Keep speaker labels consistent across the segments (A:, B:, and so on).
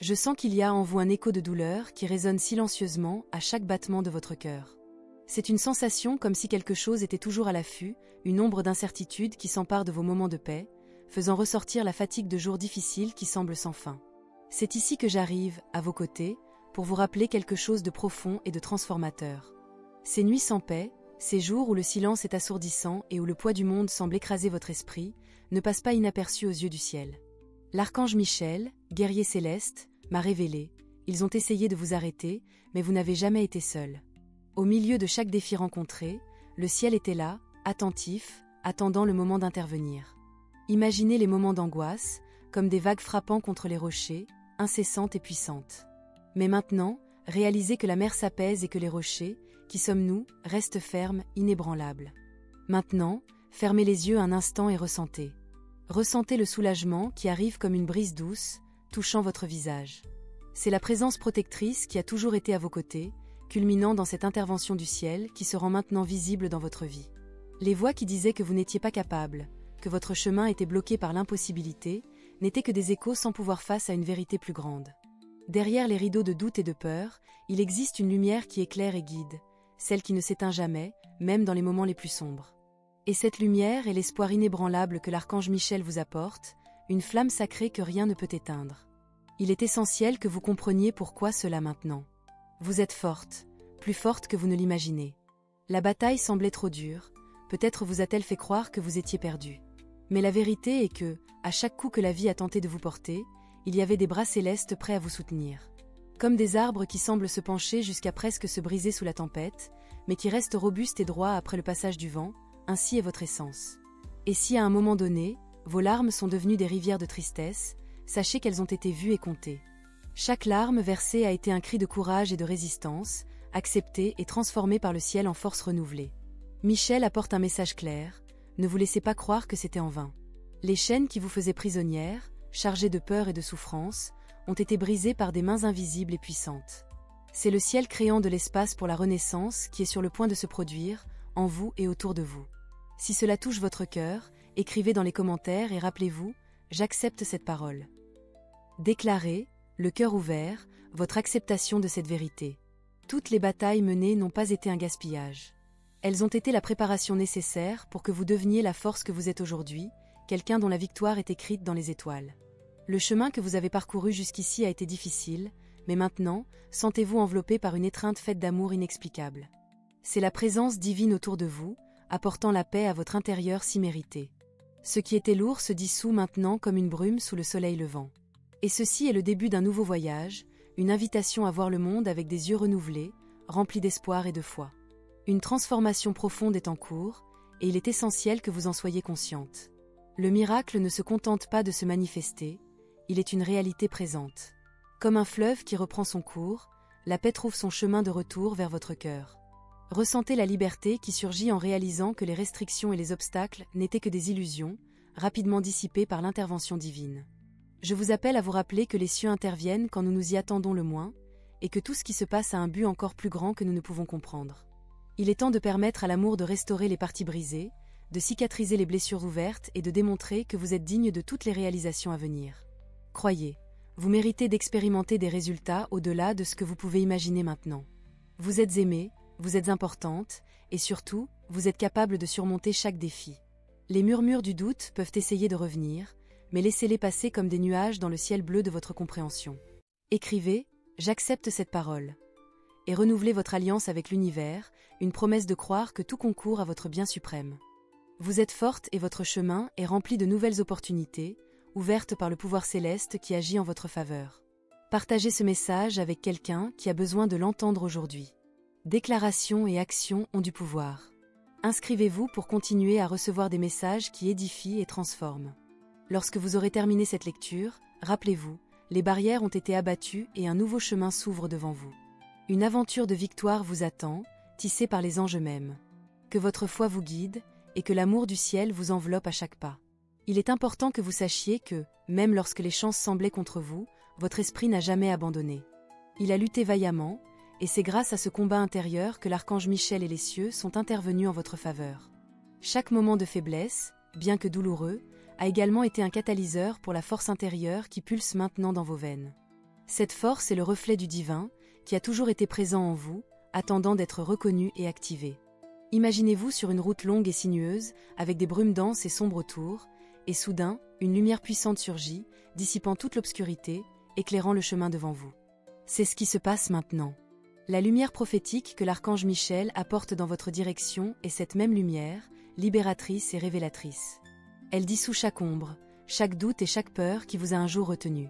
A: Je sens qu'il y a en vous un écho de douleur qui résonne silencieusement à chaque battement de votre cœur. C'est une sensation comme si quelque chose était toujours à l'affût, une ombre d'incertitude qui s'empare de vos moments de paix, faisant ressortir la fatigue de jours difficiles qui semblent sans fin. C'est ici que j'arrive, à vos côtés, pour vous rappeler quelque chose de profond et de transformateur. Ces nuits sans paix, ces jours où le silence est assourdissant et où le poids du monde semble écraser votre esprit, ne passent pas inaperçus aux yeux du ciel. L'archange Michel, guerrier céleste, m'a révélé. Ils ont essayé de vous arrêter, mais vous n'avez jamais été seul. Au milieu de chaque défi rencontré, le ciel était là, attentif, attendant le moment d'intervenir. Imaginez les moments d'angoisse, comme des vagues frappant contre les rochers, incessantes et puissantes. Mais maintenant, réalisez que la mer s'apaise et que les rochers, qui sommes-nous, restent fermes, inébranlables. Maintenant, fermez les yeux un instant et ressentez. Ressentez le soulagement qui arrive comme une brise douce, touchant votre visage. C'est la présence protectrice qui a toujours été à vos côtés, culminant dans cette intervention du ciel qui se rend maintenant visible dans votre vie. Les voix qui disaient que vous n'étiez pas capable, que votre chemin était bloqué par l'impossibilité, n'étaient que des échos sans pouvoir face à une vérité plus grande. Derrière les rideaux de doute et de peur, il existe une lumière qui éclaire et guide, celle qui ne s'éteint jamais, même dans les moments les plus sombres. Et cette lumière est l'espoir inébranlable que l'archange Michel vous apporte, une flamme sacrée que rien ne peut éteindre. Il est essentiel que vous compreniez pourquoi cela maintenant. Vous êtes forte, plus forte que vous ne l'imaginez. La bataille semblait trop dure, peut-être vous a-t-elle fait croire que vous étiez perdu. Mais la vérité est que, à chaque coup que la vie a tenté de vous porter, il y avait des bras célestes prêts à vous soutenir. Comme des arbres qui semblent se pencher jusqu'à presque se briser sous la tempête, mais qui restent robustes et droits après le passage du vent, ainsi est votre essence. Et si à un moment donné, vos larmes sont devenues des rivières de tristesse, sachez qu'elles ont été vues et comptées. Chaque larme versée a été un cri de courage et de résistance, accepté et transformé par le ciel en force renouvelée. Michel apporte un message clair, ne vous laissez pas croire que c'était en vain. Les chaînes qui vous faisaient prisonnière, chargées de peur et de souffrance, ont été brisées par des mains invisibles et puissantes. C'est le ciel créant de l'espace pour la renaissance qui est sur le point de se produire, en vous et autour de vous. Si cela touche votre cœur, écrivez dans les commentaires et rappelez-vous, j'accepte cette parole. Déclarez, le cœur ouvert, votre acceptation de cette vérité. Toutes les batailles menées n'ont pas été un gaspillage. Elles ont été la préparation nécessaire pour que vous deveniez la force que vous êtes aujourd'hui, quelqu'un dont la victoire est écrite dans les étoiles. Le chemin que vous avez parcouru jusqu'ici a été difficile, mais maintenant, sentez-vous enveloppé par une étreinte faite d'amour inexplicable. C'est la présence divine autour de vous, apportant la paix à votre intérieur si méritée. Ce qui était lourd se dissout maintenant comme une brume sous le soleil levant. Et ceci est le début d'un nouveau voyage, une invitation à voir le monde avec des yeux renouvelés, remplis d'espoir et de foi. Une transformation profonde est en cours, et il est essentiel que vous en soyez consciente. Le miracle ne se contente pas de se manifester, il est une réalité présente. Comme un fleuve qui reprend son cours, la paix trouve son chemin de retour vers votre cœur. Ressentez la liberté qui surgit en réalisant que les restrictions et les obstacles n'étaient que des illusions, rapidement dissipées par l'intervention divine. Je vous appelle à vous rappeler que les cieux interviennent quand nous nous y attendons le moins, et que tout ce qui se passe a un but encore plus grand que nous ne pouvons comprendre. Il est temps de permettre à l'amour de restaurer les parties brisées, de cicatriser les blessures ouvertes et de démontrer que vous êtes digne de toutes les réalisations à venir. Croyez, vous méritez d'expérimenter des résultats au-delà de ce que vous pouvez imaginer maintenant. Vous êtes aimée, vous êtes importante, et surtout, vous êtes capable de surmonter chaque défi. Les murmures du doute peuvent essayer de revenir, mais laissez-les passer comme des nuages dans le ciel bleu de votre compréhension. Écrivez « J'accepte cette parole » et renouvelez votre alliance avec l'univers, une promesse de croire que tout concourt à votre bien suprême. Vous êtes forte et votre chemin est rempli de nouvelles opportunités, ouvertes par le pouvoir céleste qui agit en votre faveur. Partagez ce message avec quelqu'un qui a besoin de l'entendre aujourd'hui. Déclaration et action ont du pouvoir. Inscrivez-vous pour continuer à recevoir des messages qui édifient et transforment. Lorsque vous aurez terminé cette lecture, rappelez-vous, les barrières ont été abattues et un nouveau chemin s'ouvre devant vous. Une aventure de victoire vous attend, tissée par les anges eux-mêmes. Que votre foi vous guide et que l'amour du ciel vous enveloppe à chaque pas. Il est important que vous sachiez que, même lorsque les chances semblaient contre vous, votre esprit n'a jamais abandonné. Il a lutté vaillamment, et c'est grâce à ce combat intérieur que l'archange Michel et les cieux sont intervenus en votre faveur. Chaque moment de faiblesse, bien que douloureux, a également été un catalyseur pour la force intérieure qui pulse maintenant dans vos veines. Cette force est le reflet du divin, qui a toujours été présent en vous, attendant d'être reconnu et activé. Imaginez-vous sur une route longue et sinueuse, avec des brumes denses et sombres autour, et soudain, une lumière puissante surgit, dissipant toute l'obscurité, éclairant le chemin devant vous. C'est ce qui se passe maintenant. La lumière prophétique que l'archange Michel apporte dans votre direction est cette même lumière, libératrice et révélatrice. Elle dissout chaque ombre, chaque doute et chaque peur qui vous a un jour retenu.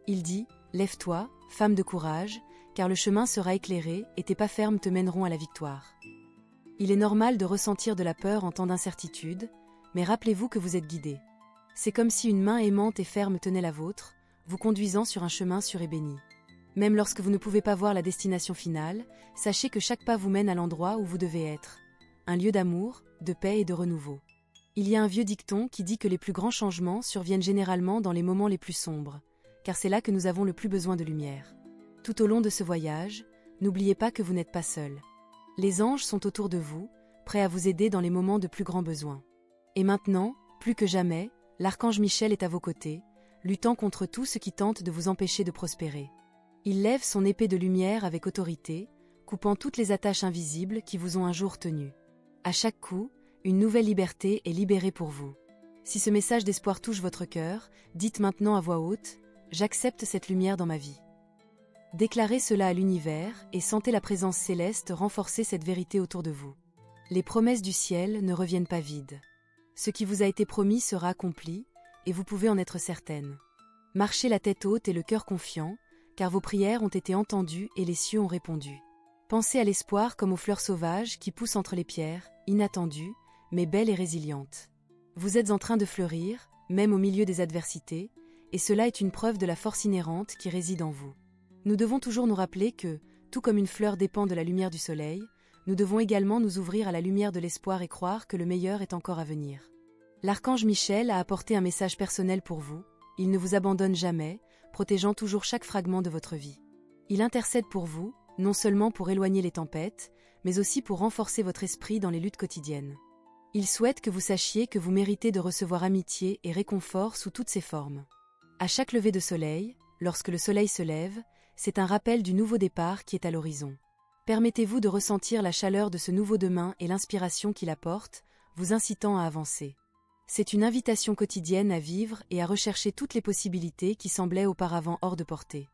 A: Il dit « Lève-toi, femme de courage, car le chemin sera éclairé et tes pas fermes te mèneront à la victoire. » Il est normal de ressentir de la peur en temps d'incertitude, mais rappelez-vous que vous êtes guidé. C'est comme si une main aimante et ferme tenait la vôtre, vous conduisant sur un chemin sûr et béni. Même lorsque vous ne pouvez pas voir la destination finale, sachez que chaque pas vous mène à l'endroit où vous devez être. Un lieu d'amour, de paix et de renouveau. Il y a un vieux dicton qui dit que les plus grands changements surviennent généralement dans les moments les plus sombres, car c'est là que nous avons le plus besoin de lumière. Tout au long de ce voyage, n'oubliez pas que vous n'êtes pas seul. Les anges sont autour de vous, prêts à vous aider dans les moments de plus grand besoin. Et maintenant, plus que jamais, l'archange Michel est à vos côtés, luttant contre tout ce qui tente de vous empêcher de prospérer. Il lève son épée de lumière avec autorité, coupant toutes les attaches invisibles qui vous ont un jour tenu. À chaque coup, une nouvelle liberté est libérée pour vous. Si ce message d'espoir touche votre cœur, dites maintenant à voix haute « J'accepte cette lumière dans ma vie ». Déclarez cela à l'univers et sentez la présence céleste renforcer cette vérité autour de vous. Les promesses du ciel ne reviennent pas vides. Ce qui vous a été promis sera accompli, et vous pouvez en être certaine. Marchez la tête haute et le cœur confiant, car vos prières ont été entendues et les cieux ont répondu. Pensez à l'espoir comme aux fleurs sauvages qui poussent entre les pierres, inattendues, mais belles et résilientes. Vous êtes en train de fleurir, même au milieu des adversités, et cela est une preuve de la force inhérente qui réside en vous. Nous devons toujours nous rappeler que, tout comme une fleur dépend de la lumière du soleil, nous devons également nous ouvrir à la lumière de l'espoir et croire que le meilleur est encore à venir. L'archange Michel a apporté un message personnel pour vous, il ne vous abandonne jamais, protégeant toujours chaque fragment de votre vie. Il intercède pour vous, non seulement pour éloigner les tempêtes, mais aussi pour renforcer votre esprit dans les luttes quotidiennes. Il souhaite que vous sachiez que vous méritez de recevoir amitié et réconfort sous toutes ses formes. À chaque lever de soleil, lorsque le soleil se lève, c'est un rappel du nouveau départ qui est à l'horizon. Permettez-vous de ressentir la chaleur de ce nouveau demain et l'inspiration qu'il apporte, vous incitant à avancer. C'est une invitation quotidienne à vivre et à rechercher toutes les possibilités qui semblaient auparavant hors de portée.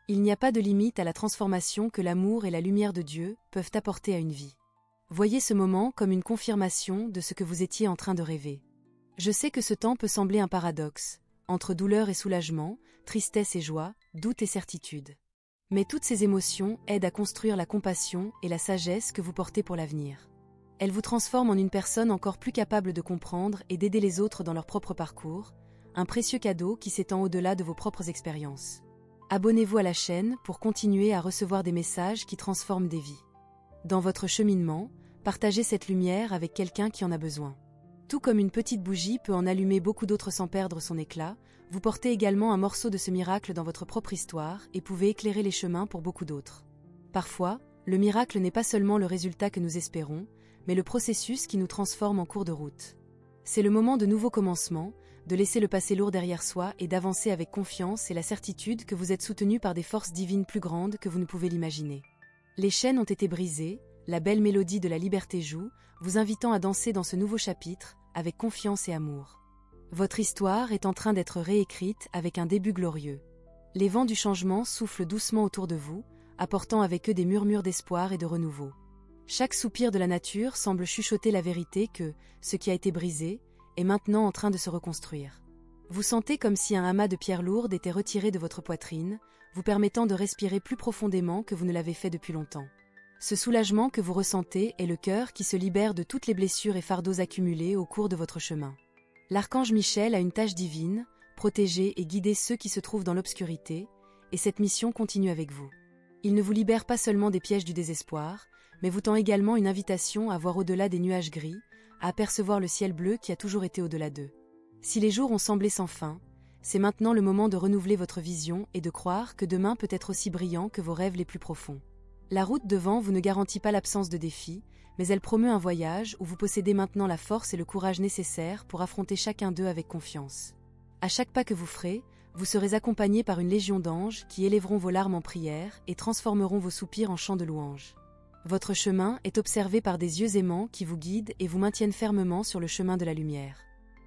A: Il n'y a pas de limite à la transformation que l'amour et la lumière de Dieu peuvent apporter à une vie. Voyez ce moment comme une confirmation de ce que vous étiez en train de rêver. Je sais que ce temps peut sembler un paradoxe, entre douleur et soulagement, tristesse et joie, doute et certitude. Mais toutes ces émotions aident à construire la compassion et la sagesse que vous portez pour l'avenir. Elles vous transforment en une personne encore plus capable de comprendre et d'aider les autres dans leur propre parcours, un précieux cadeau qui s'étend au-delà de vos propres expériences. Abonnez-vous à la chaîne pour continuer à recevoir des messages qui transforment des vies. Dans votre cheminement, partagez cette lumière avec quelqu'un qui en a besoin. Tout comme une petite bougie peut en allumer beaucoup d'autres sans perdre son éclat, vous portez également un morceau de ce miracle dans votre propre histoire et pouvez éclairer les chemins pour beaucoup d'autres. Parfois, le miracle n'est pas seulement le résultat que nous espérons, mais le processus qui nous transforme en cours de route. C'est le moment de nouveaux commencements, de laisser le passé lourd derrière soi et d'avancer avec confiance et la certitude que vous êtes soutenu par des forces divines plus grandes que vous ne pouvez l'imaginer. Les chaînes ont été brisées, la belle mélodie de la liberté joue, vous invitant à danser dans ce nouveau chapitre, avec confiance et amour. Votre histoire est en train d'être réécrite avec un début glorieux. Les vents du changement soufflent doucement autour de vous, apportant avec eux des murmures d'espoir et de renouveau. Chaque soupir de la nature semble chuchoter la vérité que, ce qui a été brisé, est maintenant en train de se reconstruire. Vous sentez comme si un amas de pierres lourdes était retiré de votre poitrine, vous permettant de respirer plus profondément que vous ne l'avez fait depuis longtemps. Ce soulagement que vous ressentez est le cœur qui se libère de toutes les blessures et fardeaux accumulés au cours de votre chemin. L'archange Michel a une tâche divine, protéger et guider ceux qui se trouvent dans l'obscurité, et cette mission continue avec vous. Il ne vous libère pas seulement des pièges du désespoir, mais vous tend également une invitation à voir au-delà des nuages gris, à apercevoir le ciel bleu qui a toujours été au-delà d'eux. Si les jours ont semblé sans fin, c'est maintenant le moment de renouveler votre vision et de croire que demain peut être aussi brillant que vos rêves les plus profonds. La route devant vous ne garantit pas l'absence de défis, mais elle promeut un voyage où vous possédez maintenant la force et le courage nécessaires pour affronter chacun d'eux avec confiance. À chaque pas que vous ferez, Vous serez accompagné par une légion d'anges qui élèveront vos larmes en prière et transformeront vos soupirs en chants de louange. Votre chemin est observé par des yeux aimants qui vous guident et vous maintiennent fermement sur le chemin de la lumière.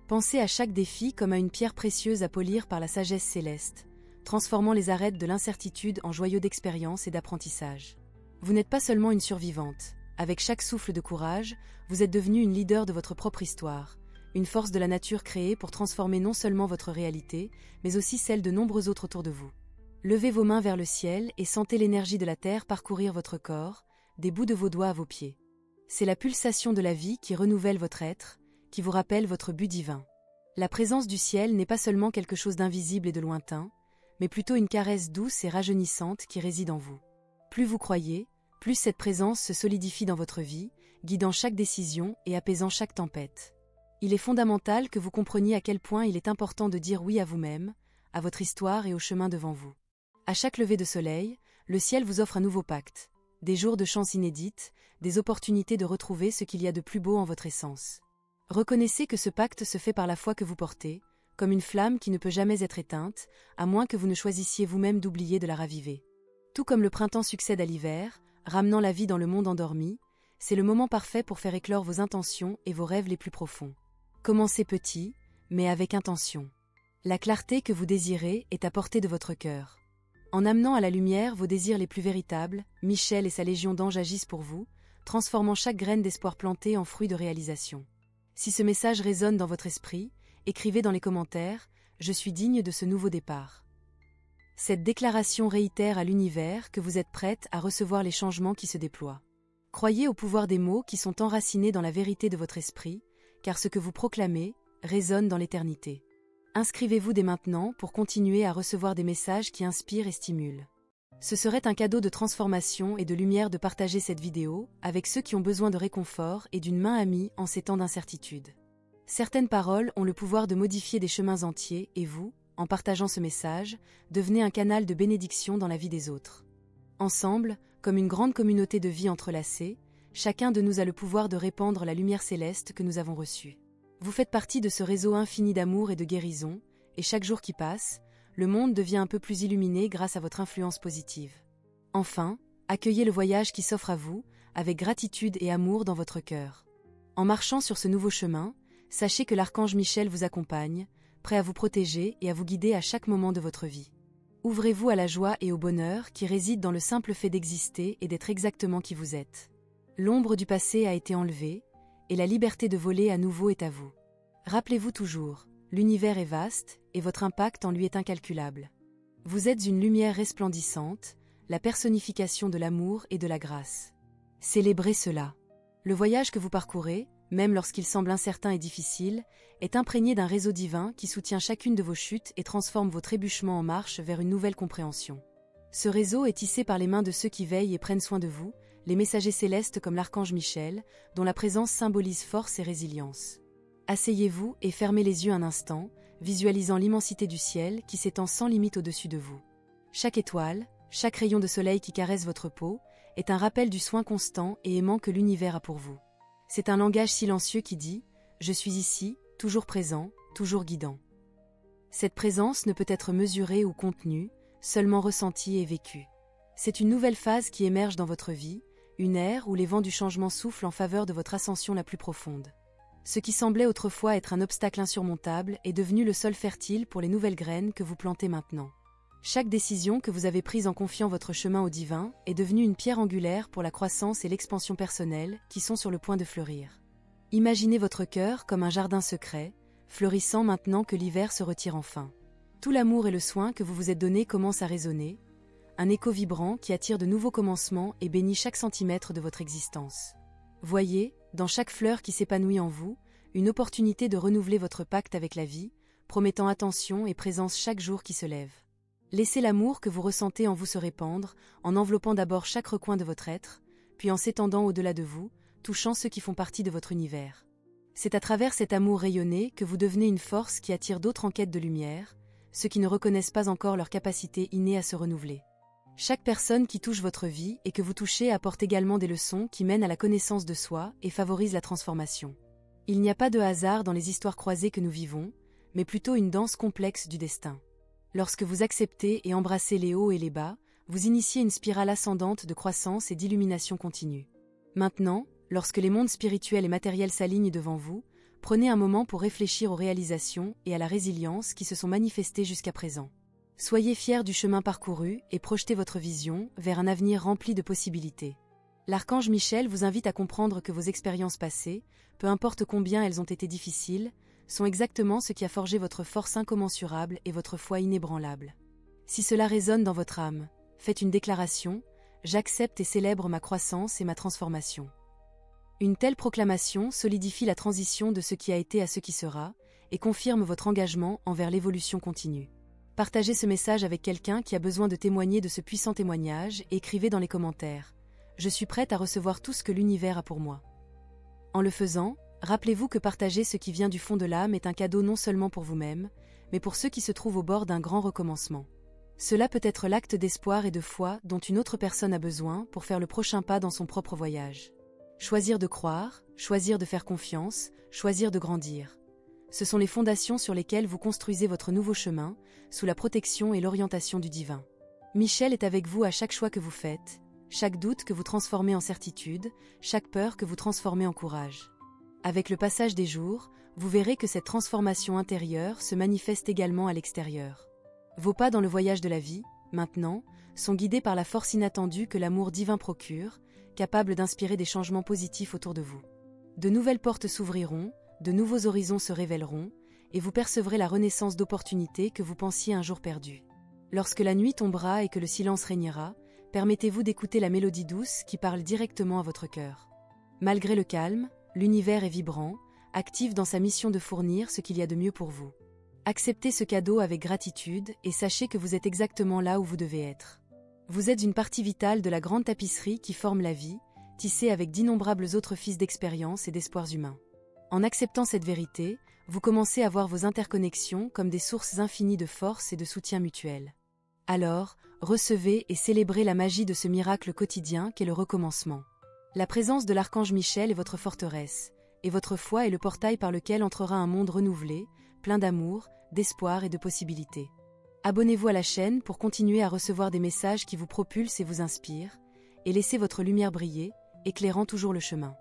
A: Pensez à chaque défi comme à une pierre précieuse à polir par la sagesse céleste, transformant les arêtes de l'incertitude en joyaux d'expérience et d'apprentissage. Vous n'êtes pas seulement une survivante. Avec chaque souffle de courage, vous êtes devenue une leader de votre propre histoire, une force de la nature créée pour transformer non seulement votre réalité, mais aussi celle de nombreux autres autour de vous. Levez vos mains vers le ciel et sentez l'énergie de la terre parcourir votre corps, des bouts de vos doigts à vos pieds. C'est la pulsation de la vie qui renouvelle votre être, qui vous rappelle votre but divin. La présence du ciel n'est pas seulement quelque chose d'invisible et de lointain, mais plutôt une caresse douce et rajeunissante qui réside en vous. Plus vous croyez, plus cette présence se solidifie dans votre vie, guidant chaque décision et apaisant chaque tempête. Il est fondamental que vous compreniez à quel point il est important de dire oui à vous-même, à votre histoire et au chemin devant vous. À chaque lever de soleil, le ciel vous offre un nouveau pacte, des jours de chance inédite, des opportunités de retrouver ce qu'il y a de plus beau en votre essence. Reconnaissez que ce pacte se fait par la foi que vous portez, comme une flamme qui ne peut jamais être éteinte, à moins que vous ne choisissiez vous-même d'oublier de la raviver. Tout comme le printemps succède à l'hiver, ramenant la vie dans le monde endormi, c'est le moment parfait pour faire éclore vos intentions et vos rêves les plus profonds. Commencez petit, mais avec intention. La clarté que vous désirez est à portée de votre cœur. En amenant à la lumière vos désirs les plus véritables, Michel et sa légion d'anges agissent pour vous, transformant chaque graine d'espoir plantée en fruit de réalisation. Si ce message résonne dans votre esprit, écrivez dans les commentaires « Je suis digne de ce nouveau départ ». Cette déclaration réitère à l'univers que vous êtes prête à recevoir les changements qui se déploient. Croyez au pouvoir des mots qui sont enracinés dans la vérité de votre esprit, car ce que vous proclamez résonne dans l'éternité. Inscrivez-vous dès maintenant pour continuer à recevoir des messages qui inspirent et stimulent. Ce serait un cadeau de transformation et de lumière de partager cette vidéo avec ceux qui ont besoin de réconfort et d'une main amie en ces temps d'incertitude. Certaines paroles ont le pouvoir de modifier des chemins entiers et vous, en partageant ce message, devenez un canal de bénédiction dans la vie des autres. Ensemble, comme une grande communauté de vie entrelacée, chacun de nous a le pouvoir de répandre la lumière céleste que nous avons reçue. Vous faites partie de ce réseau infini d'amour et de guérison, et chaque jour qui passe, le monde devient un peu plus illuminé grâce à votre influence positive. Enfin, accueillez le voyage qui s'offre à vous, avec gratitude et amour dans votre cœur. En marchant sur ce nouveau chemin, sachez que l'archange Michel vous accompagne, prêt à vous protéger et à vous guider à chaque moment de votre vie. Ouvrez-vous à la joie et au bonheur qui résident dans le simple fait d'exister et d'être exactement qui vous êtes. L'ombre du passé a été enlevée, et la liberté de voler à nouveau est à vous. Rappelez-vous toujours, l'univers est vaste, et votre impact en lui est incalculable. Vous êtes une lumière resplendissante, la personnification de l'amour et de la grâce. Célébrez cela. Le voyage que vous parcourez, même lorsqu'il semble incertain et difficile, est imprégné d'un réseau divin qui soutient chacune de vos chutes et transforme vos trébuchements en marche vers une nouvelle compréhension. Ce réseau est tissé par les mains de ceux qui veillent et prennent soin de vous, les messagers célestes comme l'archange Michel, dont la présence symbolise force et résilience. Asseyez-vous et fermez les yeux un instant, visualisant l'immensité du ciel qui s'étend sans limite au-dessus de vous. Chaque étoile, chaque rayon de soleil qui caresse votre peau, est un rappel du soin constant et aimant que l'univers a pour vous. C'est un langage silencieux qui dit « Je suis ici, toujours présent, toujours guidant ». Cette présence ne peut être mesurée ou contenue, seulement ressentie et vécue. C'est une nouvelle phase qui émerge dans votre vie, une ère où les vents du changement soufflent en faveur de votre ascension la plus profonde. Ce qui semblait autrefois être un obstacle insurmontable est devenu le sol fertile pour les nouvelles graines que vous plantez maintenant. Chaque décision que vous avez prise en confiant votre chemin au divin est devenue une pierre angulaire pour la croissance et l'expansion personnelle qui sont sur le point de fleurir. Imaginez votre cœur comme un jardin secret, fleurissant maintenant que l'hiver se retire enfin. Tout l'amour et le soin que vous vous êtes donné commencent à résonner, un écho vibrant qui attire de nouveaux commencements et bénit chaque centimètre de votre existence. Voyez, dans chaque fleur qui s'épanouit en vous, une opportunité de renouveler votre pacte avec la vie, promettant attention et présence chaque jour qui se lève. Laissez l'amour que vous ressentez en vous se répandre, en enveloppant d'abord chaque recoin de votre être, puis en s'étendant au-delà de vous, touchant ceux qui font partie de votre univers. C'est à travers cet amour rayonné que vous devenez une force qui attire d'autres en quête de lumière, ceux qui ne reconnaissent pas encore leur capacité innée à se renouveler. Chaque personne qui touche votre vie et que vous touchez apporte également des leçons qui mènent à la connaissance de soi et favorisent la transformation. Il n'y a pas de hasard dans les histoires croisées que nous vivons, mais plutôt une danse complexe du destin. Lorsque vous acceptez et embrassez les hauts et les bas, vous initiez une spirale ascendante de croissance et d'illumination continue. Maintenant, lorsque les mondes spirituels et matériels s'alignent devant vous, prenez un moment pour réfléchir aux réalisations et à la résilience qui se sont manifestées jusqu'à présent. Soyez fiers du chemin parcouru et projetez votre vision vers un avenir rempli de possibilités. L'archange Michel vous invite à comprendre que vos expériences passées, peu importe combien elles ont été difficiles, sont exactement ce qui a forgé votre force incommensurable et votre foi inébranlable. Si cela résonne dans votre âme, faites une déclaration « J'accepte et célèbre ma croissance et ma transformation ». Une telle proclamation solidifie la transition de ce qui a été à ce qui sera et confirme votre engagement envers l'évolution continue. Partagez ce message avec quelqu'un qui a besoin de témoigner de ce puissant témoignage et écrivez dans les commentaires « Je suis prête à recevoir tout ce que l'univers a pour moi ». En le faisant, rappelez-vous que partager ce qui vient du fond de l'âme est un cadeau non seulement pour vous-même, mais pour ceux qui se trouvent au bord d'un grand recommencement. Cela peut être l'acte d'espoir et de foi dont une autre personne a besoin pour faire le prochain pas dans son propre voyage. Choisir de croire, choisir de faire confiance, choisir de grandir. Ce sont les fondations sur lesquelles vous construisez votre nouveau chemin, sous la protection et l'orientation du divin. Michel est avec vous à chaque choix que vous faites, chaque doute que vous transformez en certitude, chaque peur que vous transformez en courage. Avec le passage des jours, vous verrez que cette transformation intérieure se manifeste également à l'extérieur. Vos pas dans le voyage de la vie, maintenant, sont guidés par la force inattendue que l'amour divin procure, capable d'inspirer des changements positifs autour de vous. De nouvelles portes s'ouvriront, de nouveaux horizons se révéleront, et vous percevrez la renaissance d'opportunités que vous pensiez un jour perdues. Lorsque la nuit tombera et que le silence régnera, permettez-vous d'écouter la mélodie douce qui parle directement à votre cœur. Malgré le calme, l'univers est vibrant, actif dans sa mission de fournir ce qu'il y a de mieux pour vous. Acceptez ce cadeau avec gratitude et sachez que vous êtes exactement là où vous devez être. Vous êtes une partie vitale de la grande tapisserie qui forme la vie, tissée avec d'innombrables autres fils d'expérience et d'espoirs humains. En acceptant cette vérité, vous commencez à voir vos interconnexions comme des sources infinies de force et de soutien mutuel. Alors, recevez et célébrez la magie de ce miracle quotidien qu'est le recommencement. La présence de l'archange Michel est votre forteresse, et votre foi est le portail par lequel entrera un monde renouvelé, plein d'amour, d'espoir et de possibilités. Abonnez-vous à la chaîne pour continuer à recevoir des messages qui vous propulsent et vous inspirent, et laissez votre lumière briller, éclairant toujours le chemin.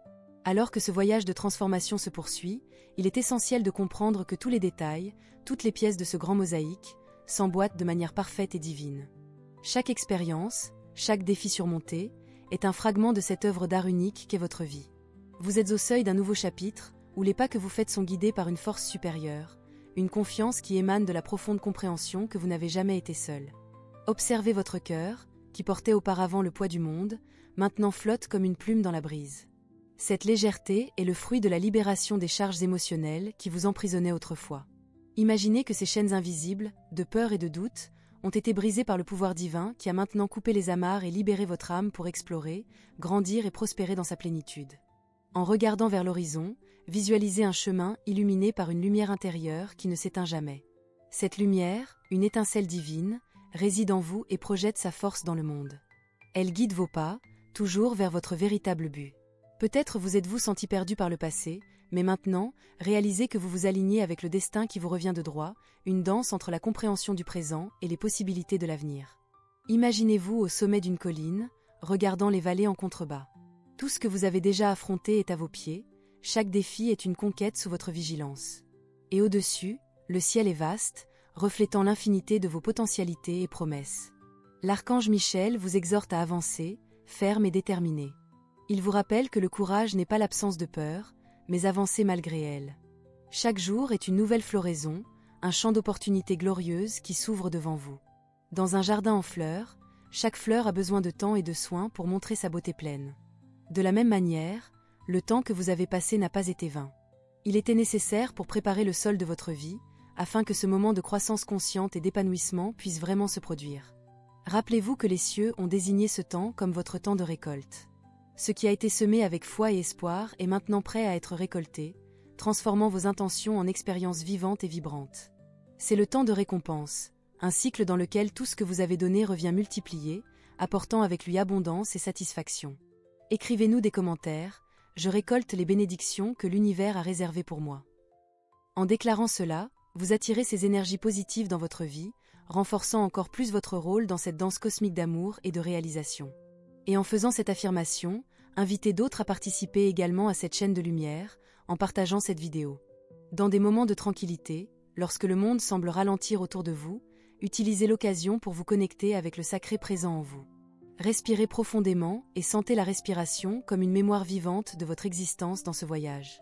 A: Alors que ce voyage de transformation se poursuit, il est essentiel de comprendre que tous les détails, toutes les pièces de ce grand mosaïque, s'emboîtent de manière parfaite et divine. Chaque expérience, chaque défi surmonté, est un fragment de cette œuvre d'art unique qu'est votre vie. Vous êtes au seuil d'un nouveau chapitre, où les pas que vous faites sont guidés par une force supérieure, une confiance qui émane de la profonde compréhension que vous n'avez jamais été seul. Observez votre cœur, qui portait auparavant le poids du monde, maintenant flotte comme une plume dans la brise. Cette légèreté est le fruit de la libération des charges émotionnelles qui vous emprisonnaient autrefois. Imaginez que ces chaînes invisibles, de peur et de doute, ont été brisées par le pouvoir divin qui a maintenant coupé les amarres et libéré votre âme pour explorer, grandir et prospérer dans sa plénitude. En regardant vers l'horizon, visualisez un chemin illuminé par une lumière intérieure qui ne s'éteint jamais. Cette lumière, une étincelle divine, réside en vous et projette sa force dans le monde. Elle guide vos pas, toujours vers votre véritable but. Peut-être vous êtes-vous senti perdu par le passé, mais maintenant, réalisez que vous vous alignez avec le destin qui vous revient de droit, une danse entre la compréhension du présent et les possibilités de l'avenir. Imaginez-vous au sommet d'une colline, regardant les vallées en contrebas. Tout ce que vous avez déjà affronté est à vos pieds, chaque défi est une conquête sous votre vigilance. Et au-dessus, le ciel est vaste, reflétant l'infinité de vos potentialités et promesses. L'archange Michel vous exhorte à avancer, ferme et déterminé. Il vous rappelle que le courage n'est pas l'absence de peur, mais avancer malgré elle. Chaque jour est une nouvelle floraison, un champ d'opportunités glorieuses qui s'ouvre devant vous. Dans un jardin en fleurs, chaque fleur a besoin de temps et de soins pour montrer sa beauté pleine. De la même manière, le temps que vous avez passé n'a pas été vain. Il était nécessaire pour préparer le sol de votre vie, afin que ce moment de croissance consciente et d'épanouissement puisse vraiment se produire. Rappelez-vous que les cieux ont désigné ce temps comme votre temps de récolte. Ce qui a été semé avec foi et espoir est maintenant prêt à être récolté, transformant vos intentions en expériences vivantes et vibrantes. C'est le temps de récompense, un cycle dans lequel tout ce que vous avez donné revient multiplié, apportant avec lui abondance et satisfaction. Écrivez-nous des commentaires, je récolte les bénédictions que l'univers a réservées pour moi. En déclarant cela, vous attirez ces énergies positives dans votre vie, renforçant encore plus votre rôle dans cette danse cosmique d'amour et de réalisation. Et en faisant cette affirmation, invitez d'autres à participer également à cette chaîne de lumière, en partageant cette vidéo. Dans des moments de tranquillité, lorsque le monde semble ralentir autour de vous, utilisez l'occasion pour vous connecter avec le sacré présent en vous. Respirez profondément et sentez la respiration comme une mémoire vivante de votre existence dans ce voyage.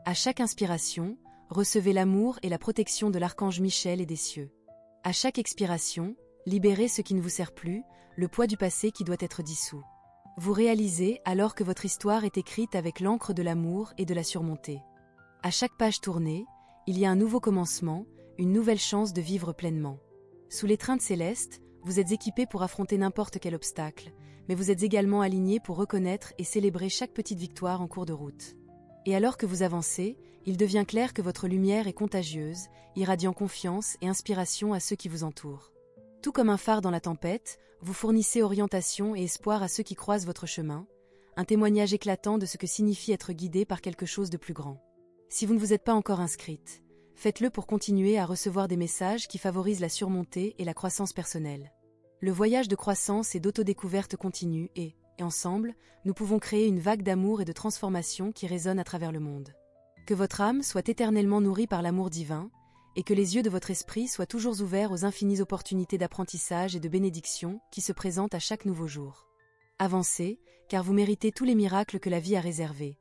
A: À chaque inspiration, recevez l'amour et la protection de l'archange Michel et des cieux. À chaque expiration, libérez ce qui ne vous sert plus, le poids du passé qui doit être dissous. Vous réalisez alors que votre histoire est écrite avec l'encre de l'amour et de la surmonter. À chaque page tournée, il y a un nouveau commencement, une nouvelle chance de vivre pleinement. Sous l'étreinte céleste, vous êtes équipé pour affronter n'importe quel obstacle, mais vous êtes également aligné pour reconnaître et célébrer chaque petite victoire en cours de route. Et alors que vous avancez, il devient clair que votre lumière est contagieuse, irradiant confiance et inspiration à ceux qui vous entourent. Tout comme un phare dans la tempête, vous fournissez orientation et espoir à ceux qui croisent votre chemin, un témoignage éclatant de ce que signifie être guidé par quelque chose de plus grand. Si vous ne vous êtes pas encore inscrite, faites-le pour continuer à recevoir des messages qui favorisent la surmontée et la croissance personnelle. Le voyage de croissance et d'autodécouverte continue et, ensemble, nous pouvons créer une vague d'amour et de transformation qui résonne à travers le monde. Que votre âme soit éternellement nourrie par l'amour divin, et que les yeux de votre esprit soient toujours ouverts aux infinies opportunités d'apprentissage et de bénédiction qui se présentent à chaque nouveau jour. Avancez, car vous méritez tous les miracles que la vie a réservés.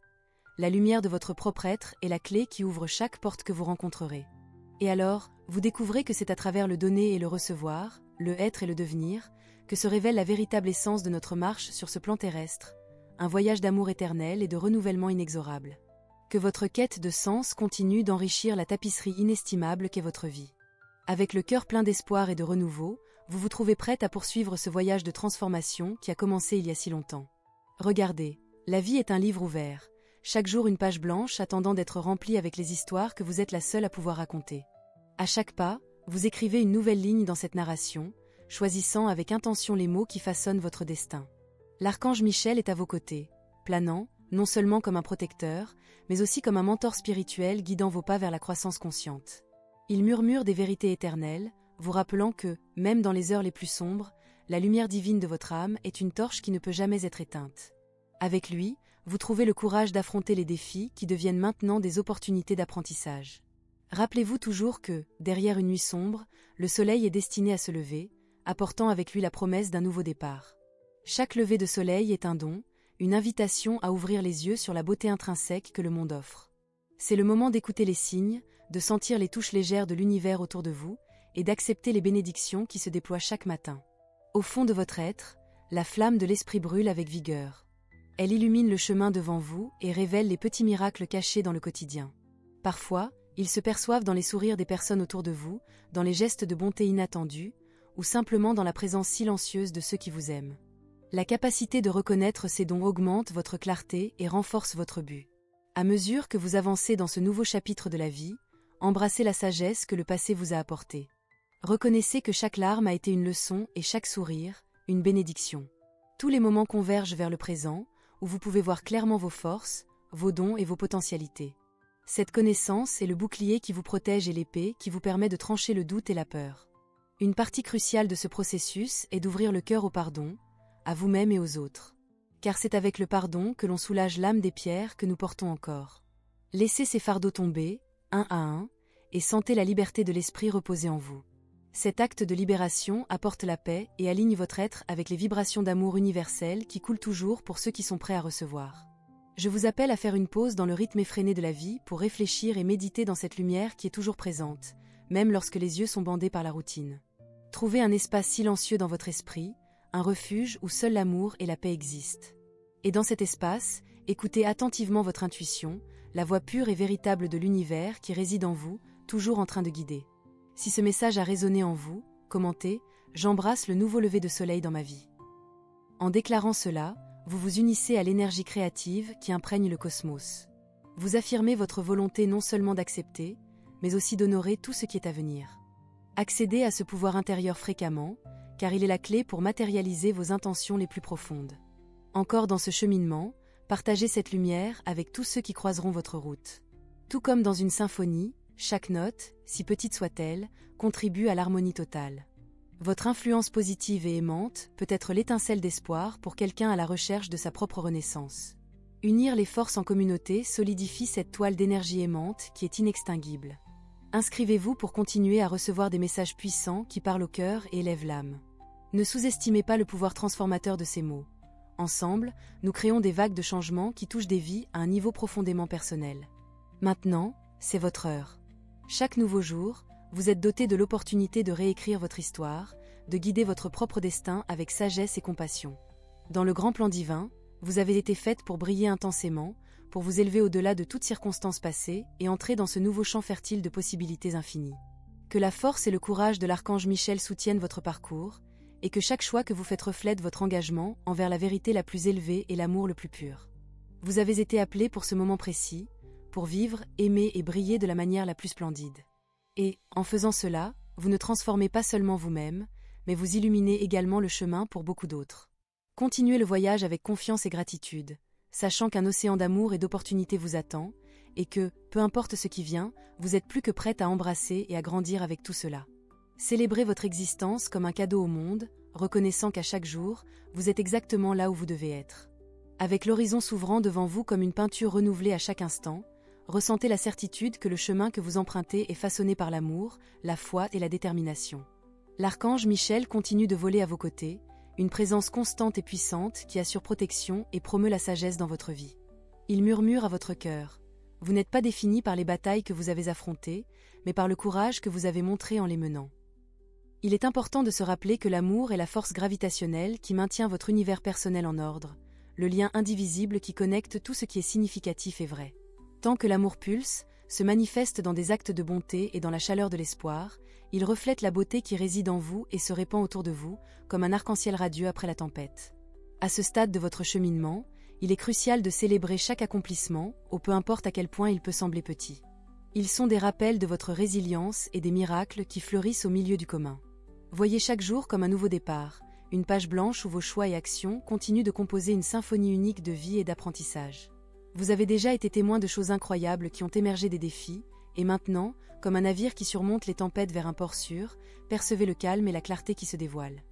A: La lumière de votre propre être est la clé qui ouvre chaque porte que vous rencontrerez. Et alors, vous découvrez que c'est à travers le donner et le recevoir, le être et le devenir, que se révèle la véritable essence de notre marche sur ce plan terrestre, un voyage d'amour éternel et de renouvellement inexorable. Que votre quête de sens continue d'enrichir la tapisserie inestimable qu'est votre vie. Avec le cœur plein d'espoir et de renouveau, vous vous trouvez prête à poursuivre ce voyage de transformation qui a commencé il y a si longtemps. Regardez, la vie est un livre ouvert, chaque jour une page blanche attendant d'être remplie avec les histoires que vous êtes la seule à pouvoir raconter. À chaque pas, vous écrivez une nouvelle ligne dans cette narration, choisissant avec intention les mots qui façonnent votre destin. L'archange Michel est à vos côtés, planant, non seulement comme un protecteur, mais aussi comme un mentor spirituel guidant vos pas vers la croissance consciente. Il murmure des vérités éternelles, vous rappelant que, même dans les heures les plus sombres, la lumière divine de votre âme est une torche qui ne peut jamais être éteinte. Avec lui, vous trouvez le courage d'affronter les défis qui deviennent maintenant des opportunités d'apprentissage. Rappelez-vous toujours que, derrière une nuit sombre, le soleil est destiné à se lever, apportant avec lui la promesse d'un nouveau départ. Chaque lever de soleil est un don, une invitation à ouvrir les yeux sur la beauté intrinsèque que le monde offre. C'est le moment d'écouter les signes, de sentir les touches légères de l'univers autour de vous, et d'accepter les bénédictions qui se déploient chaque matin. Au fond de votre être, la flamme de l'esprit brûle avec vigueur. Elle illumine le chemin devant vous et révèle les petits miracles cachés dans le quotidien. Parfois, ils se perçoivent dans les sourires des personnes autour de vous, dans les gestes de bonté inattendus, ou simplement dans la présence silencieuse de ceux qui vous aiment. La capacité de reconnaître ces dons augmente votre clarté et renforce votre but. À mesure que vous avancez dans ce nouveau chapitre de la vie, embrassez la sagesse que le passé vous a apportée. Reconnaissez que chaque larme a été une leçon et chaque sourire, une bénédiction. Tous les moments convergent vers le présent, où vous pouvez voir clairement vos forces, vos dons et vos potentialités. Cette connaissance est le bouclier qui vous protège et l'épée qui vous permet de trancher le doute et la peur. Une partie cruciale de ce processus est d'ouvrir le cœur au pardon, à vous-même et aux autres. Car c'est avec le pardon que l'on soulage l'âme des pierres que nous portons encore. Laissez ces fardeaux tomber, un à un, et sentez la liberté de l'esprit reposer en vous. Cet acte de libération apporte la paix et aligne votre être avec les vibrations d'amour universel qui coulent toujours pour ceux qui sont prêts à recevoir. Je vous appelle à faire une pause dans le rythme effréné de la vie pour réfléchir et méditer dans cette lumière qui est toujours présente, même lorsque les yeux sont bandés par la routine. Trouvez un espace silencieux dans votre esprit, un refuge où seul l'amour et la paix existent. Et dans cet espace, écoutez attentivement votre intuition, la voix pure et véritable de l'univers qui réside en vous, toujours en train de guider. Si ce message a résonné en vous, commentez « J'embrasse le nouveau lever de soleil dans ma vie ». En déclarant cela, vous vous unissez à l'énergie créative qui imprègne le cosmos. Vous affirmez votre volonté non seulement d'accepter, mais aussi d'honorer tout ce qui est à venir. Accédez à ce pouvoir intérieur fréquemment, car il est la clé pour matérialiser vos intentions les plus profondes. Encore dans ce cheminement, partagez cette lumière avec tous ceux qui croiseront votre route. Tout comme dans une symphonie, chaque note, si petite soit-elle, contribue à l'harmonie totale. Votre influence positive et aimante peut être l'étincelle d'espoir pour quelqu'un à la recherche de sa propre renaissance. Unir les forces en communauté solidifie cette toile d'énergie aimante qui est inextinguible. Inscrivez-vous pour continuer à recevoir des messages puissants qui parlent au cœur et élèvent l'âme. Ne sous-estimez pas le pouvoir transformateur de ces mots. Ensemble, nous créons des vagues de changements qui touchent des vies à un niveau profondément personnel. Maintenant, c'est votre heure. Chaque nouveau jour, vous êtes doté de l'opportunité de réécrire votre histoire, de guider votre propre destin avec sagesse et compassion. Dans le grand plan divin, vous avez été faite pour briller intensément, pour vous élever au-delà de toute circonstance passée et entrer dans ce nouveau champ fertile de possibilités infinies. Que la force et le courage de l'archange Michel soutiennent votre parcours, et que chaque choix que vous faites reflète votre engagement envers la vérité la plus élevée et l'amour le plus pur. Vous avez été appelé pour ce moment précis, pour vivre, aimer et briller de la manière la plus splendide. Et, en faisant cela, vous ne transformez pas seulement vous-même, mais vous illuminez également le chemin pour beaucoup d'autres. Continuez le voyage avec confiance et gratitude, sachant qu'un océan d'amour et d'opportunités vous attend, et que, peu importe ce qui vient, vous êtes plus que prête à embrasser et à grandir avec tout cela. Célébrez votre existence comme un cadeau au monde, reconnaissant qu'à chaque jour, vous êtes exactement là où vous devez être. Avec l'horizon s'ouvrant devant vous comme une peinture renouvelée à chaque instant, ressentez la certitude que le chemin que vous empruntez est façonné par l'amour, la foi et la détermination. L'archange Michel continue de voler à vos côtés, une présence constante et puissante qui assure protection et promeut la sagesse dans votre vie. Il murmure à votre cœur. Vous n'êtes pas défini par les batailles que vous avez affrontées, mais par le courage que vous avez montré en les menant. Il est important de se rappeler que l'amour est la force gravitationnelle qui maintient votre univers personnel en ordre, le lien indivisible qui connecte tout ce qui est significatif et vrai. Tant que l'amour pulse, se manifeste dans des actes de bonté et dans la chaleur de l'espoir, il reflète la beauté qui réside en vous et se répand autour de vous, comme un arc-en-ciel radieux après la tempête. À ce stade de votre cheminement, il est crucial de célébrer chaque accomplissement, peu importe à quel point il peut sembler petit. Ils sont des rappels de votre résilience et des miracles qui fleurissent au milieu du commun. Voyez chaque jour comme un nouveau départ, une page blanche où vos choix et actions continuent de composer une symphonie unique de vie et d'apprentissage. Vous avez déjà été témoin de choses incroyables qui ont émergé des défis, et maintenant, comme un navire qui surmonte les tempêtes vers un port sûr, percevez le calme et la clarté qui se dévoilent.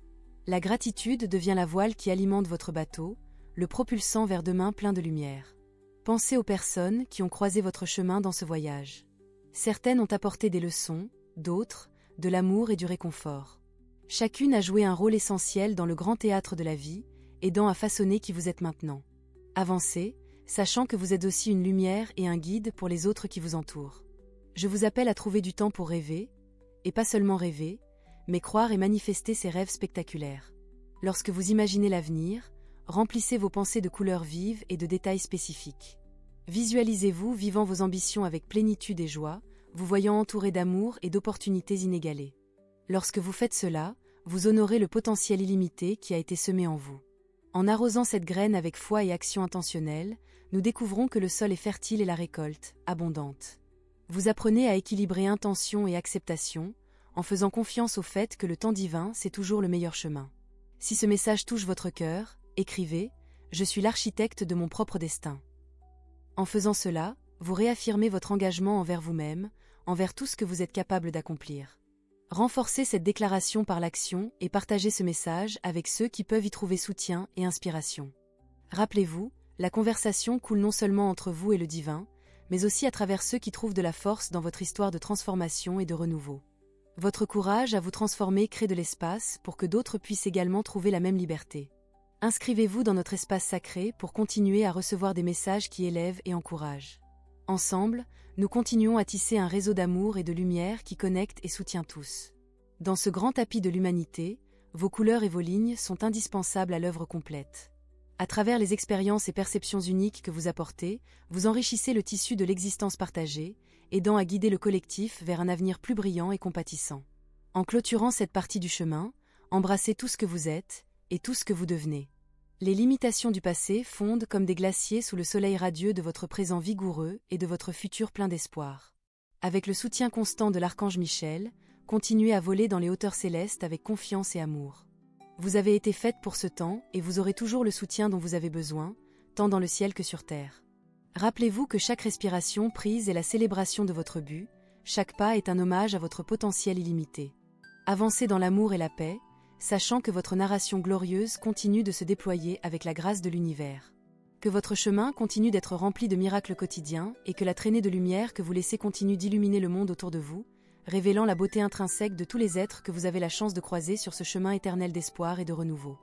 A: La gratitude devient la voile qui alimente votre bateau, le propulsant vers demain plein de lumière. Pensez aux personnes qui ont croisé votre chemin dans ce voyage. Certaines ont apporté des leçons, d'autres, de l'amour et du réconfort. Chacune a joué un rôle essentiel dans le grand théâtre de la vie, aidant à façonner qui vous êtes maintenant. Avancez, sachant que vous êtes aussi une lumière et un guide pour les autres qui vous entourent. Je vous appelle à trouver du temps pour rêver, et pas seulement rêver, mais croire et manifester ces rêves spectaculaires. Lorsque vous imaginez l'avenir, remplissez vos pensées de couleurs vives et de détails spécifiques. Visualisez-vous vivant vos ambitions avec plénitude et joie, vous voyant entouré d'amour et d'opportunités inégalées. Lorsque vous faites cela, vous honorez le potentiel illimité qui a été semé en vous. En arrosant cette graine avec foi et action intentionnelle, nous découvrons que le sol est fertile et la récolte, abondante. Vous apprenez à équilibrer intention et acceptation, en faisant confiance au fait que le temps divin, c'est toujours le meilleur chemin. Si ce message touche votre cœur, écrivez « Je suis l'architecte de mon propre destin ». En faisant cela, vous réaffirmez votre engagement envers vous-même, envers tout ce que vous êtes capable d'accomplir. Renforcez cette déclaration par l'action et partagez ce message avec ceux qui peuvent y trouver soutien et inspiration. Rappelez-vous, la conversation coule non seulement entre vous et le divin, mais aussi à travers ceux qui trouvent de la force dans votre histoire de transformation et de renouveau. Votre courage à vous transformer crée de l'espace pour que d'autres puissent également trouver la même liberté. Inscrivez-vous dans notre espace sacré pour continuer à recevoir des messages qui élèvent et encouragent. Ensemble, nous continuons à tisser un réseau d'amour et de lumière qui connecte et soutient tous. Dans ce grand tapis de l'humanité, vos couleurs et vos lignes sont indispensables à l'œuvre complète. À travers les expériences et perceptions uniques que vous apportez, vous enrichissez le tissu de l'existence partagée, aidant à guider le collectif vers un avenir plus brillant et compatissant. En clôturant cette partie du chemin, embrassez tout ce que vous êtes et tout ce que vous devenez. Les limitations du passé fondent comme des glaciers sous le soleil radieux de votre présent vigoureux et de votre futur plein d'espoir. Avec le soutien constant de l'archange Michel, continuez à voler dans les hauteurs célestes avec confiance et amour. Vous avez été faite pour ce temps et vous aurez toujours le soutien dont vous avez besoin, tant dans le ciel que sur terre. Rappelez-vous que chaque respiration prise est la célébration de votre but, chaque pas est un hommage à votre potentiel illimité. Avancez dans l'amour et la paix, sachant que votre narration glorieuse continue de se déployer avec la grâce de l'univers. Que votre chemin continue d'être rempli de miracles quotidiens et que la traînée de lumière que vous laissez continue d'illuminer le monde autour de vous, révélant la beauté intrinsèque de tous les êtres que vous avez la chance de croiser sur ce chemin éternel d'espoir et de renouveau.